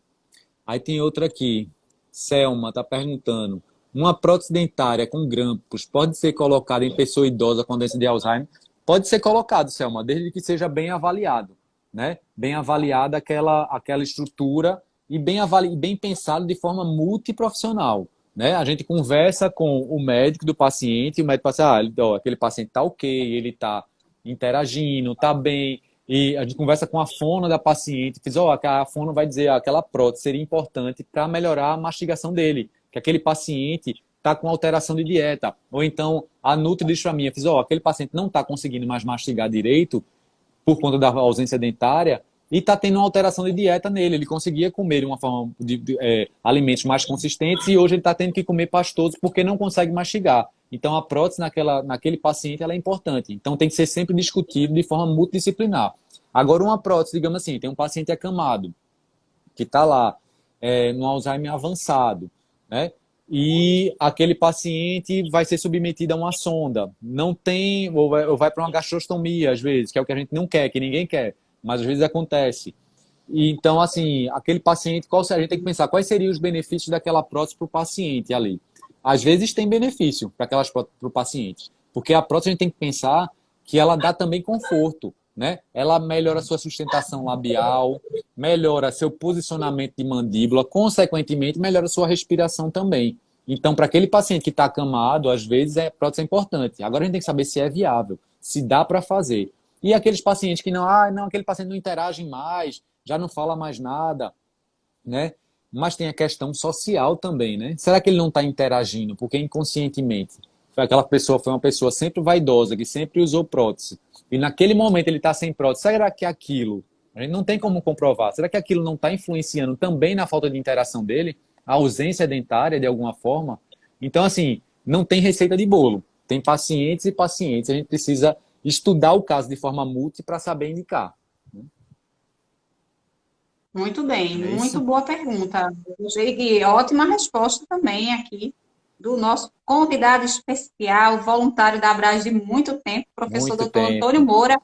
Aí tem outra aqui. Selma está perguntando: uma prótese dentária com grampos pode ser colocada em pessoa idosa com doença de Alzheimer? Pode ser colocado, Selma, desde que seja bem avaliado, né? Bem avaliada aquela estrutura e bem pensado de forma multiprofissional, né? A gente conversa com o médico do paciente, e o médico fala assim, aquele paciente está ok, ele está interagindo, está bem. E a gente conversa com a fono da paciente, diz, a fono vai dizer, aquela prótese seria importante para melhorar a mastigação dele, que aquele paciente está com alteração de dieta. Ou então, a Nutri diz para mim, aquele paciente não está conseguindo mais mastigar direito por conta da ausência dentária e está tendo uma alteração de dieta nele. Ele conseguia comer de uma forma alimentos mais consistentes e hoje ele está tendo que comer pastosos porque não consegue mastigar. Então, a prótese naquele paciente ela é importante. Então, tem que ser sempre discutido de forma multidisciplinar. Agora, uma prótese, digamos assim, tem um paciente acamado, que está lá, no Alzheimer avançado, né? E aquele paciente vai ser submetido a uma sonda. Não tem, ou vai para uma gastrostomia, às vezes, que é o que a gente não quer, que ninguém quer, mas às vezes acontece. E, então, assim, aquele paciente, a gente tem que pensar quais seriam os benefícios daquela prótese para o paciente ali. Às vezes tem benefício para o paciente, porque a prótese a gente tem que pensar que ela dá também conforto, né? Ela melhora a sua sustentação labial, melhora seu posicionamento de mandíbula, consequentemente melhora a sua respiração também. Então, para aquele paciente que está acamado, às vezes a prótese é importante. Agora a gente tem que saber se é viável, se dá para fazer. E aqueles pacientes que aquele paciente não interage mais, já não fala mais nada, né? Mas tem a questão social também, né? Será que ele não está interagindo? Porque inconscientemente aquela pessoa foi uma pessoa sempre vaidosa, que sempre usou prótese. E naquele momento ele está sem prótese. Será que aquilo, a gente não tem como comprovar, será que aquilo não está influenciando também na falta de interação dele? A ausência dentária, de alguma forma? Então, assim, não tem receita de bolo. Tem pacientes e pacientes. A gente precisa estudar o caso de forma multi para saber indicar. Muito bem, É muito isso? boa pergunta. E ótima resposta também aqui do nosso convidado especial, voluntário da Abras de muito tempo, professor Muito doutor Antônio tempo. Moura.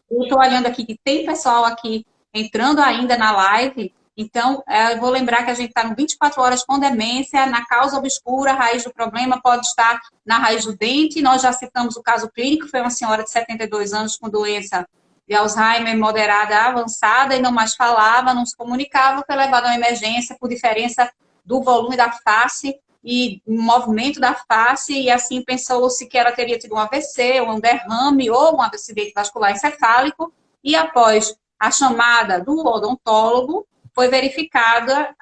Eu estou olhando aqui que tem pessoal aqui entrando ainda na live, então eu vou lembrar que a gente está no 24 horas com demência, na causa obscura, a raiz do problema pode estar na raiz do dente. Nós já citamos o caso clínico, foi uma senhora de 72 anos com doença de Alzheimer moderada avançada e não mais falava, não se comunicava, foi levada a uma emergência por diferença do volume da face e movimento da face, e assim pensou-se que ela teria tido um AVC, ou um derrame, ou um acidente vascular encefálico, e após a chamada do odontólogo, foi verificada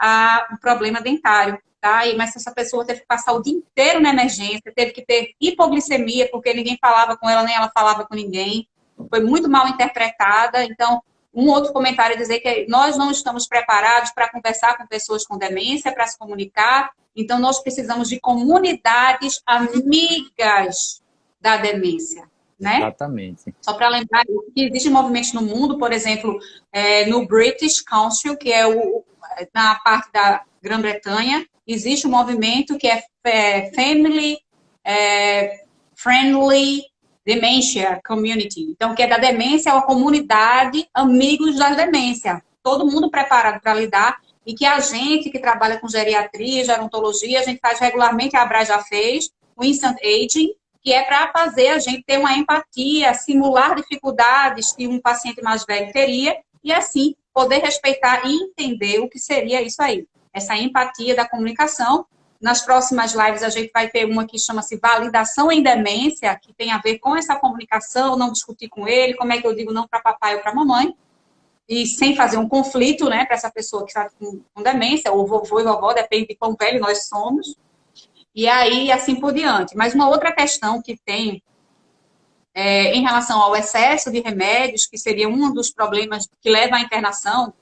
o problema dentário. Tá? Mas essa pessoa teve que passar o dia inteiro na emergência, teve que ter hipoglicemia, porque ninguém falava com ela, nem ela falava com ninguém, foi muito mal interpretada. Então, um outro comentário é dizer que nós não estamos preparados para conversar com pessoas com demência, para se comunicar, então nós precisamos de comunidades amigas da demência, né? Exatamente. Só para lembrar que existem movimentos no mundo, por exemplo, no British Council, que é na parte da Grã-Bretanha, existe um movimento que é Family Friendly Dementia Community. Então, que é da demência, é uma comunidade amigos da demência. Todo mundo preparado para lidar, e que a gente que trabalha com geriatria, gerontologia, a gente faz regularmente, a Abra já fez, o Instant Aging, que é para fazer a gente ter uma empatia, simular dificuldades que um paciente mais velho teria, e assim poder respeitar e entender o que seria isso aí. Essa empatia da comunicação. Nas próximas lives a gente vai ter uma que chama-se Validação em Demência, que tem a ver com essa comunicação, não discutir com ele, como é que eu digo não para papai ou para mamãe, e sem fazer um conflito, né, para essa pessoa que está com demência, ou vovô e vovó, depende de quão velho nós somos, e aí assim por diante. Mas uma outra questão que tem em relação ao excesso de remédios, que seria um dos problemas que leva à internação,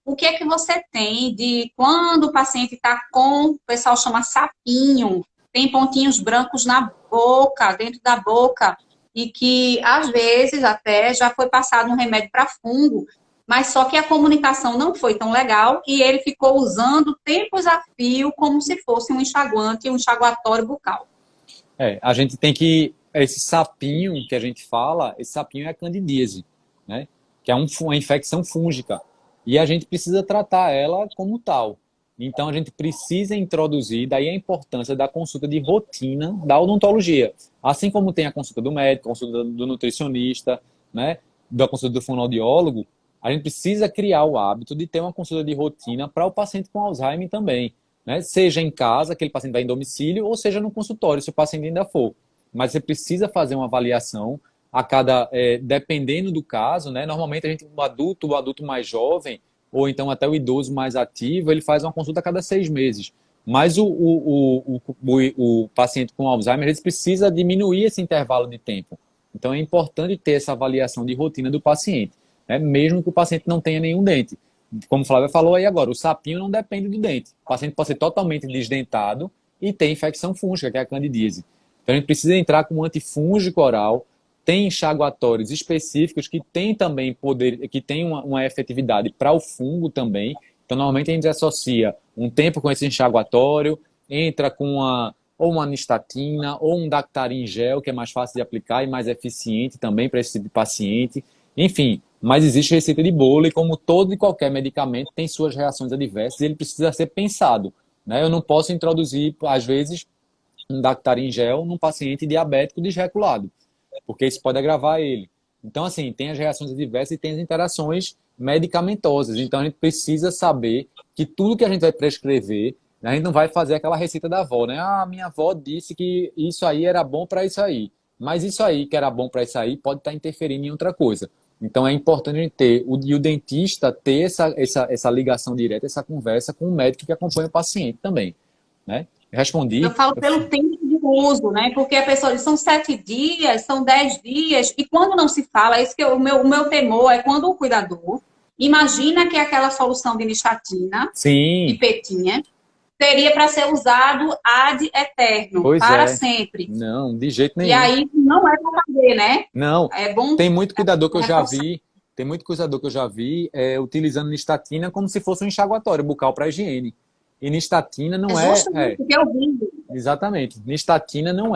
o que é que você tem de quando o paciente está com, o pessoal chama sapinho, tem pontinhos brancos na boca, dentro da boca, e que às vezes até já foi passado um remédio para fungo, mas só que a comunicação não foi tão legal e ele ficou usando tempos a fio como se fosse um enxaguante, um enxaguatório bucal. A gente tem que... Esse sapinho que a gente fala, esse sapinho é a candidíase, né? Que é uma infecção fúngica. E a gente precisa tratar ela como tal. Então, a gente precisa introduzir, daí a importância da consulta de rotina da odontologia. Assim como tem a consulta do médico, a consulta do nutricionista, né? Da consulta do fonoaudiólogo, a gente precisa criar o hábito de ter uma consulta de rotina para o paciente com Alzheimer também, né? Seja em casa, aquele paciente vai em domicílio, ou seja no consultório, se o paciente ainda for. Mas você precisa fazer uma avaliação a cada, dependendo do caso, né? Normalmente o adulto mais jovem, ou então até o idoso mais ativo, ele faz uma consulta a cada 6 meses. Mas o paciente com Alzheimer, ele precisa diminuir esse intervalo de tempo. Então é importante ter essa avaliação de rotina do paciente, né? Mesmo que o paciente não tenha nenhum dente. Como o Flávio falou aí agora, o sapinho não depende do dente. O paciente pode ser totalmente desdentado e ter infecção fúngica, que é a candidíase. Então a gente precisa entrar com um antifúngico oral, tem enxaguatórios específicos que têm também poder, que tem uma efetividade para o fungo também. Então normalmente a gente associa um tempo com esse enxaguatório, entra com ou uma nistatina ou um Dactarin gel, que é mais fácil de aplicar e mais eficiente também para esse tipo de paciente. Enfim, mas existe receita de bolo e como todo e qualquer medicamento tem suas reações adversas e ele precisa ser pensado, né? Eu não posso introduzir, às vezes, um Dactarin gel num paciente diabético desregulado, porque isso pode agravar ele. Então, assim, tem as reações adversas e tem as interações medicamentosas. Então, a gente precisa saber que tudo que a gente vai prescrever, a gente não vai fazer aquela receita da avó, né? Ah, minha avó disse que isso aí era bom para isso aí. Mas isso aí que era bom para isso aí pode estar interferindo em outra coisa. Então, é importante a gente ter, e o dentista ter essa ligação direta, essa conversa com o médico que acompanha o paciente também, né? Respondi. Eu falo pelo tempo de uso, né? Porque a pessoa diz, são 7 dias, são 10 dias, e quando não se fala, isso que o meu temor é quando o cuidador imagina que aquela solução de nistatina, de petinha, seria para ser usado ad eterno, para sempre. Não, de jeito nenhum. E aí não é para fazer, né? Não, é bom. Tem muito cuidador que eu já vi, utilizando nistatina como se fosse um enxaguatório bucal para higiene. E nistatina não justamente o que eu vi. Exatamente. Nistatina não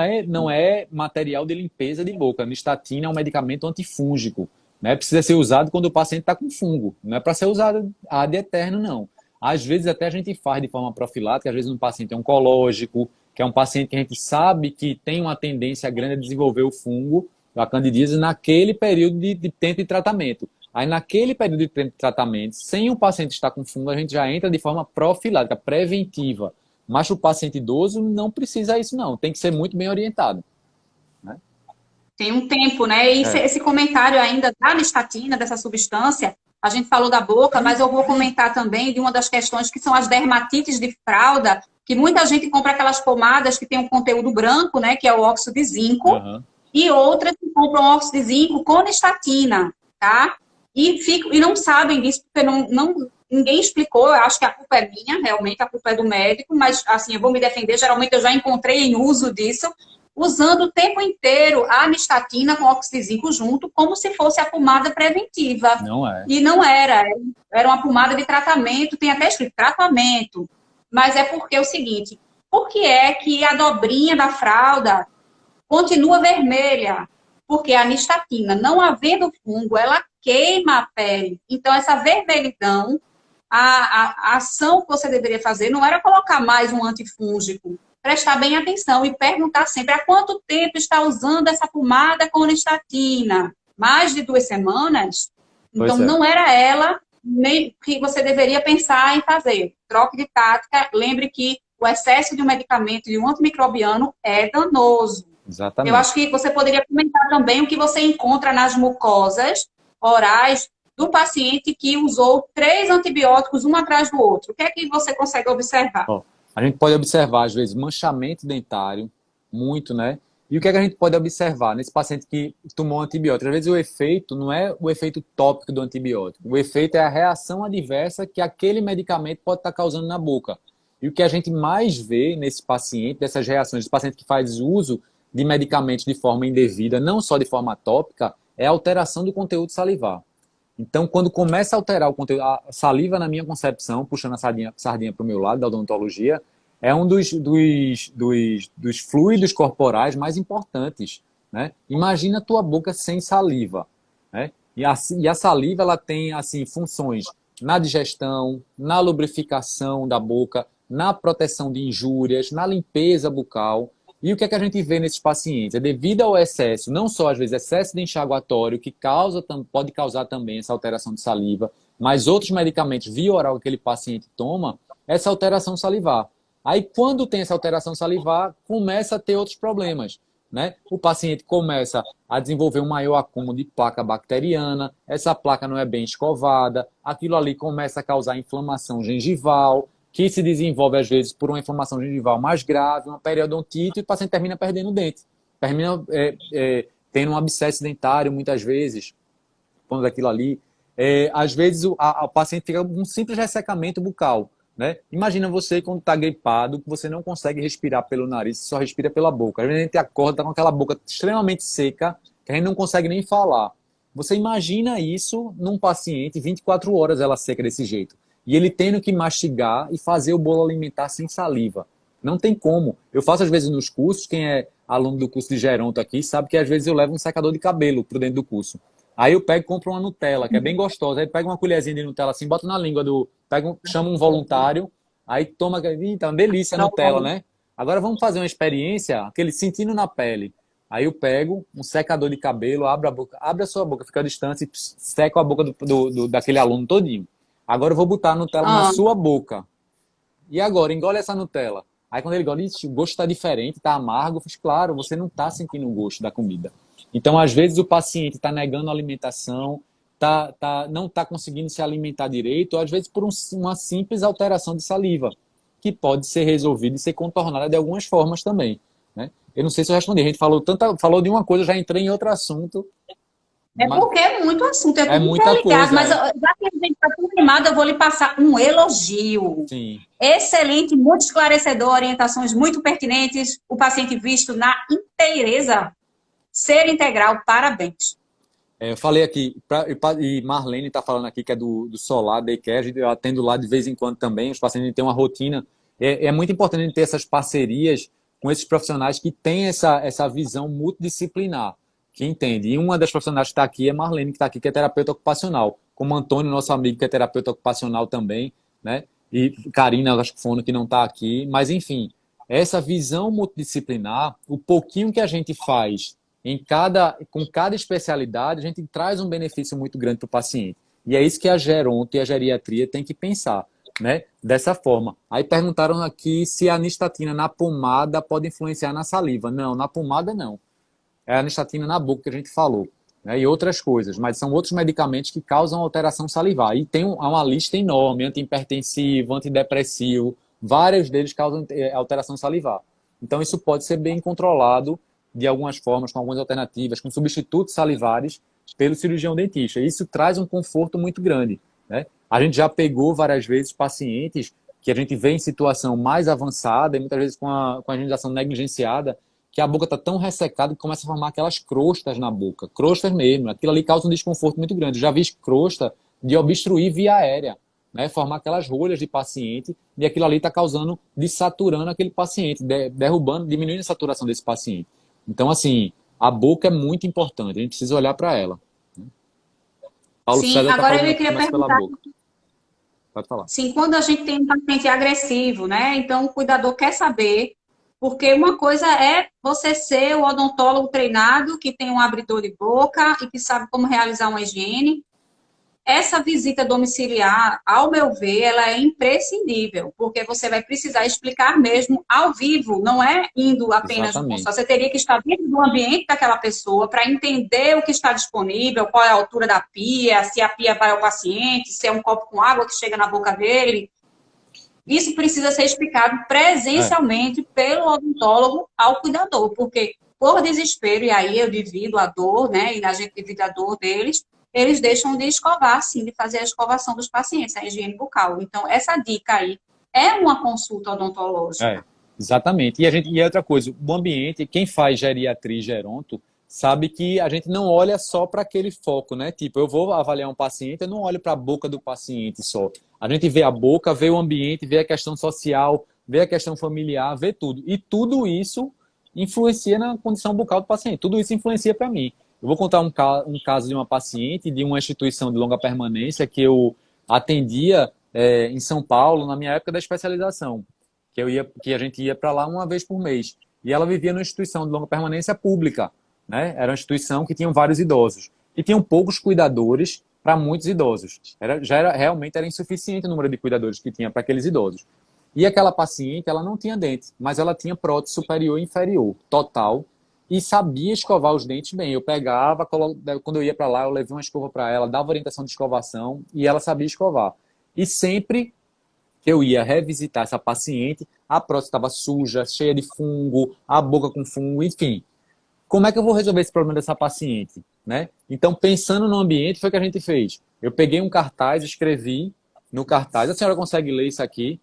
é material de limpeza de boca. Nistatina é um medicamento antifúngico, né? Precisa ser usado quando o paciente está com fungo. Não é para ser usado ad eterno, não. Às vezes até a gente faz de forma profilática, às vezes um paciente oncológico, que é um paciente que a gente sabe que tem uma tendência grande a desenvolver o fungo, a candidíase, naquele período de tempo de tratamento. Aí, naquele período de tempo de tratamento, sem o paciente estar com fungo, a gente já entra de forma profilática, preventiva. Mas o paciente idoso não precisa isso, não. Tem que ser muito bem orientado, né? Tem um tempo, né? E esse comentário ainda da nistatina, dessa substância, a gente falou da boca, mas eu vou comentar também de uma das questões que são as dermatites de fralda, que muita gente compra aquelas pomadas que tem um conteúdo branco, né? Que é o óxido de zinco. E outras que compram óxido de zinco com nistatina, tá? E não sabem disso, porque ninguém explicou. Eu acho que a culpa é minha, realmente, a culpa é do médico, mas assim, eu vou me defender. Geralmente eu já encontrei em uso disso, usando o tempo inteiro a nistatina com óxido de zinco junto, como se fosse a pomada preventiva. Não é. E não era. Era uma pomada de tratamento, tem até escrito tratamento. Mas é porque é o seguinte, por que é que a dobrinha da fralda continua vermelha? Porque a nistatina, não havendo fungo, ela queima a pele. Então, essa vermelhidão, a ação que você deveria fazer não era colocar mais um antifúngico. Prestar bem atenção e perguntar sempre há quanto tempo está usando essa pomada com nistatina. Mais de 2 semanas? Então, não era ela nem que você deveria pensar em fazer. Troque de tática. Lembre que o excesso de um medicamento, de um antimicrobiano, é danoso. Exatamente. Eu acho que você poderia comentar também o que você encontra nas mucosas orais do paciente que usou 3 antibióticos um atrás do outro. O que é que você consegue observar? A gente pode observar, às vezes, manchamento dentário, muito, né? E o que é que a gente pode observar nesse paciente que tomou antibiótico? Às vezes o efeito não é o efeito tópico do antibiótico. O efeito é a reação adversa que aquele medicamento pode estar causando na boca. E o que a gente mais vê nesse paciente, dessas reações, desse paciente que faz uso de medicamentos de forma indevida, não só de forma tópica, é a alteração do conteúdo salivar. Então, quando começa a alterar o conteúdo, a saliva, na minha concepção, puxando a sardinha para o meu lado, da odontologia, é um dos fluidos corporais mais importantes, né? Imagina a tua boca sem saliva, né? E a saliva, ela tem, assim, funções na digestão, na lubrificação da boca, na proteção de injúrias, na limpeza bucal. E o que é que a gente vê nesses pacientes? É devido ao excesso, não só às vezes excesso de enxaguatório, que pode causar também essa alteração de saliva, mas outros medicamentos via oral que aquele paciente toma, essa alteração salivar. Aí, quando tem essa alteração salivar, começa a ter outros problemas, né? O paciente começa a desenvolver um maior acúmulo de placa bacteriana, essa placa não é bem escovada, aquilo ali começa a causar inflamação gengival, que se desenvolve, às vezes, por uma inflamação gengival mais grave, uma periodontite, e o paciente termina perdendo o dente. Termina tendo um abscesso dentário, muitas vezes, quando aquilo ali. Às vezes, o paciente fica com um simples ressecamento bucal, né? Imagina você quando está gripado, que você não consegue respirar pelo nariz, você só respira pela boca. Às vezes a gente acorda com aquela boca extremamente seca, que a gente não consegue nem falar. Você imagina isso num paciente, 24 horas ela seca desse jeito. E ele tendo que mastigar e fazer o bolo alimentar sem saliva. Não tem como. Eu faço às vezes nos cursos, quem é aluno do curso de geronto aqui, sabe que às vezes eu levo um secador de cabelo para dentro do curso. Aí eu pego e compro uma Nutella, que é bem gostosa. Aí pego uma colherzinha de Nutella assim, boto na língua chama um voluntário, aí toma, tá uma delícia a Nutella, né? Agora vamos fazer uma experiência, aquele sentindo na pele. Aí eu pego um secador de cabelo, abro a boca, abre a sua boca, fica distante e seco a boca daquele aluno todinho. Agora eu vou botar a Nutella na sua boca. E agora, engole essa Nutella. Aí quando ele engole, o gosto está diferente, está amargo. Eu fiz, claro, você não está sentindo o gosto da comida. Então, às vezes, o paciente está negando a alimentação, não está conseguindo se alimentar direito, ou às vezes por uma simples alteração de saliva, que pode ser resolvida e ser contornada de algumas formas também, né? Eu não sei se eu respondi. A gente falou de uma coisa, já entrei em outro assunto. Porque é muito assunto, é tudo muita interligado. coisa, mas já que a gente está tudo animado, eu vou lhe passar um elogio. Sim. Excelente, muito esclarecedor, orientações muito pertinentes, o paciente visto na inteireza. Ser integral, parabéns. Eu falei aqui, e Marlene está falando aqui que é do Solar Daycare, eu atendo lá de vez em quando também, os pacientes têm uma rotina. É muito importante a gente ter essas parcerias com esses profissionais que têm essa visão multidisciplinar, que entende. E uma das profissionais que está aqui é Marlene, que está aqui, que é terapeuta ocupacional, como Antônio, nosso amigo, que é terapeuta ocupacional também, né? E Karina, acho que foi que não está aqui, mas enfim, essa visão multidisciplinar, o pouquinho que a gente faz com cada especialidade, a gente traz um benefício muito grande para o paciente. E é isso que a geronto e a geriatria tem que pensar, né? Dessa forma. Aí perguntaram aqui se a nistatina na pomada pode influenciar na saliva. Não, na pomada não. É a nistatina na boca que a gente falou, né? E outras coisas, mas são outros medicamentos que causam alteração salivar. E tem uma lista enorme, antihipertensivo, antidepressivo, vários deles causam alteração salivar. Então isso pode ser bem controlado de algumas formas, com algumas alternativas, com substitutos salivares pelo cirurgião dentista. Isso traz um conforto muito grande, né? A gente já pegou várias vezes pacientes que a gente vê em situação mais avançada e muitas vezes com a higienização negligenciada, que a boca está tão ressecada que começa a formar aquelas crostas na boca, crostas mesmo. Aquilo ali causa um desconforto muito grande. Eu já vi crosta de obstruir via aérea, né? Formar aquelas rolhas de paciente e aquilo ali está causando, desaturando aquele paciente, derrubando, diminuindo a saturação desse paciente. Então, assim, a boca é muito importante, a gente precisa olhar para ela. Paulo Sim, César agora tá eu queria perguntar. pela boca. Pode falar. Sim, quando a gente tem um paciente agressivo, né? Então, o cuidador quer saber, porque uma coisa é você ser o odontólogo treinado, que tem um abridor de boca e que sabe como realizar uma higiene. Essa visita domiciliar, ao meu ver, ela é imprescindível, porque você vai precisar explicar mesmo ao vivo, não é indo apenas no consultório. Você teria que estar dentro do ambiente daquela pessoa para entender o que está disponível, qual é a altura da pia, se a pia vai ao paciente, se é um copo com água que chega na boca dele. Isso precisa ser explicado presencialmente pelo odontólogo ao cuidador, porque por desespero, e aí eu divido a dor, né? E a gente divide a dor deles, eles deixam de escovar, sim, de fazer a escovação dos pacientes, a higiene bucal. Então, essa dica aí é uma consulta odontológica. Exatamente. E outra coisa, o ambiente, quem faz geriatria e geronto, sabe que a gente não olha só para aquele foco, né? Tipo, eu vou avaliar um paciente, eu não olho para a boca do paciente só. A gente vê a boca, vê o ambiente, vê a questão social, vê a questão familiar, vê tudo. E tudo isso influencia na condição bucal do paciente. Tudo isso influencia para mim. Eu vou contar um caso de uma paciente de uma instituição de longa permanência que eu atendia em São Paulo, na minha época da especialização, que a gente ia para lá uma vez por mês. E ela vivia numa instituição de longa permanência pública, né? Era uma instituição que tinha vários idosos. E tinham poucos cuidadores para muitos idosos. Realmente era insuficiente o número de cuidadores que tinha para aqueles idosos. E aquela paciente, ela não tinha dente, mas ela tinha prótese superior e inferior, total, e sabia escovar os dentes bem. Eu pegava, quando eu ia para lá, eu levei uma escova para ela, dava orientação de escovação e ela sabia escovar. E sempre que eu ia revisitar essa paciente, a prótese estava suja, cheia de fungo, a boca com fungo, enfim. Como é que eu vou resolver esse problema dessa paciente, né? Então, pensando no ambiente, foi o que a gente fez. Eu peguei um cartaz, escrevi no cartaz, a senhora consegue ler isso aqui?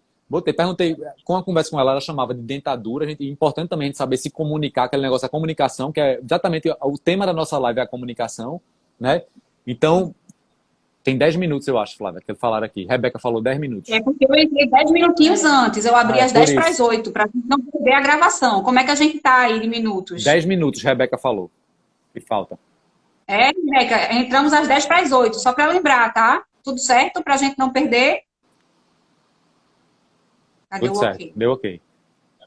Perguntei, com a conversa com ela, ela chamava de dentadura. É importante também a gente saber se comunicar, aquele negócio da comunicação, que é exatamente o tema da nossa live, é a comunicação, né? Então, tem 10 minutos, eu acho, Flávia, que falaram aqui. Rebeca falou 10 minutos. É porque eu entrei 10 minutinhos antes, eu abri às 10 para as 8, para não perder a gravação. Como é que a gente está aí de minutos? 10 minutos, Rebeca falou. Que falta. Rebeca, entramos às 10 para as 8, só para lembrar, tá? Tudo certo? Para a gente não perder? Tudo certo, deu ok.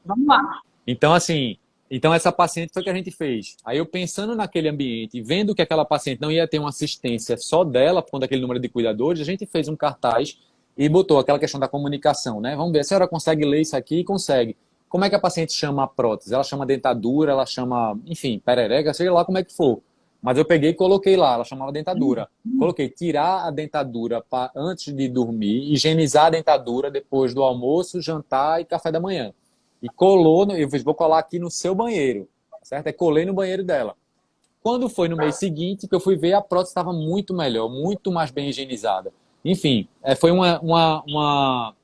Vamos lá. Então, assim, essa paciente foi o que a gente fez. Aí eu pensando naquele ambiente, vendo que aquela paciente não ia ter uma assistência só dela, por conta daquele número de cuidadores, a gente fez um cartaz e botou aquela questão da comunicação, né? Vamos ver, a senhora consegue ler isso aqui? Consegue. Como é que a paciente chama a prótese? Ela chama dentadura, ela chama, enfim, perereca, seja lá como é que for. Mas eu peguei e coloquei lá, ela chamava dentadura. Coloquei tirar a dentadura antes de dormir, higienizar a dentadura depois do almoço, jantar e café da manhã. E eu vou colar aqui no seu banheiro, certo? Colei no banheiro dela. Quando foi no mês seguinte que eu fui ver, a prótese estava muito melhor, muito mais bem higienizada. Enfim, foi uma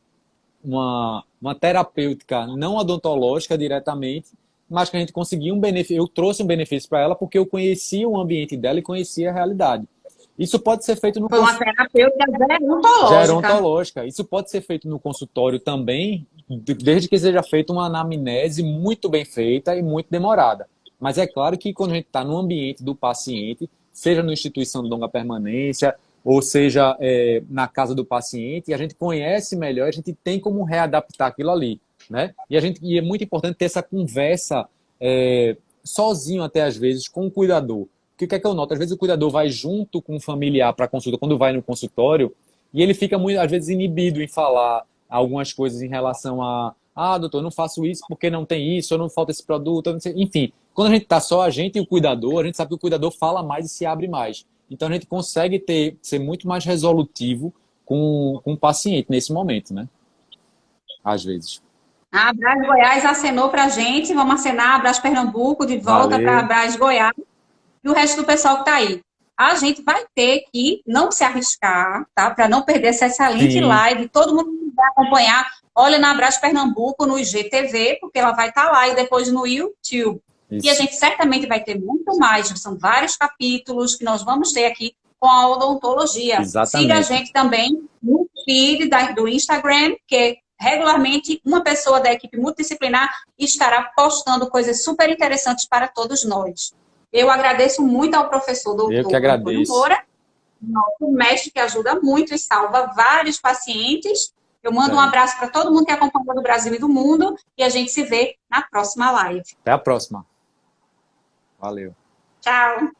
terapêutica não odontológica diretamente, mas que a gente conseguiu um benefício. Eu trouxe um benefício para ela porque eu conhecia o ambiente dela e conhecia a realidade. Isso pode ser feito no consultório. Foi uma terapêutica gerontológica. Gerontológica. Isso pode ser feito no consultório também, desde que seja feita uma anamnese muito bem feita e muito demorada. Mas é claro que quando a gente está no ambiente do paciente, seja na instituição de longa permanência, ou seja na casa do paciente, a gente conhece melhor, a gente tem como readaptar aquilo ali, né? E é muito importante ter essa conversa sozinho até às vezes com o cuidador. Porque o que é que eu noto? Às vezes o cuidador vai junto com o familiar para a consulta, quando vai no consultório, e ele fica, às vezes, inibido em falar algumas coisas em relação doutor, eu não faço isso porque não tem isso, ou não falta esse produto, não sei. Enfim, quando a gente está só a gente e o cuidador, a gente sabe que o cuidador fala mais e se abre mais. Então a gente consegue ser muito mais resolutivo com o paciente nesse momento, né? Às vezes. A Abras Goiás acenou para a gente, vamos acenar, Abras Pernambuco, de volta para Abras Goiás. E o resto do pessoal que está aí. A gente vai ter que não se arriscar, tá? Para não perder essa excelente live. Todo mundo que vai acompanhar, olha na Abras Pernambuco, no IGTV, porque ela vai estar lá, e depois no YouTube. Isso. E a gente certamente vai ter muito mais. São vários capítulos que nós vamos ter aqui com a odontologia. Exatamente. Siga a gente também no feed do Instagram, que regularmente uma pessoa da equipe multidisciplinar estará postando coisas super interessantes para todos nós. Eu agradeço muito ao professor doutor Antônio Moura, nosso mestre que ajuda muito e salva vários pacientes. Eu mando um abraço para todo mundo que acompanha do Brasil e do mundo e a gente se vê na próxima live. Até a próxima. Valeu. Tchau.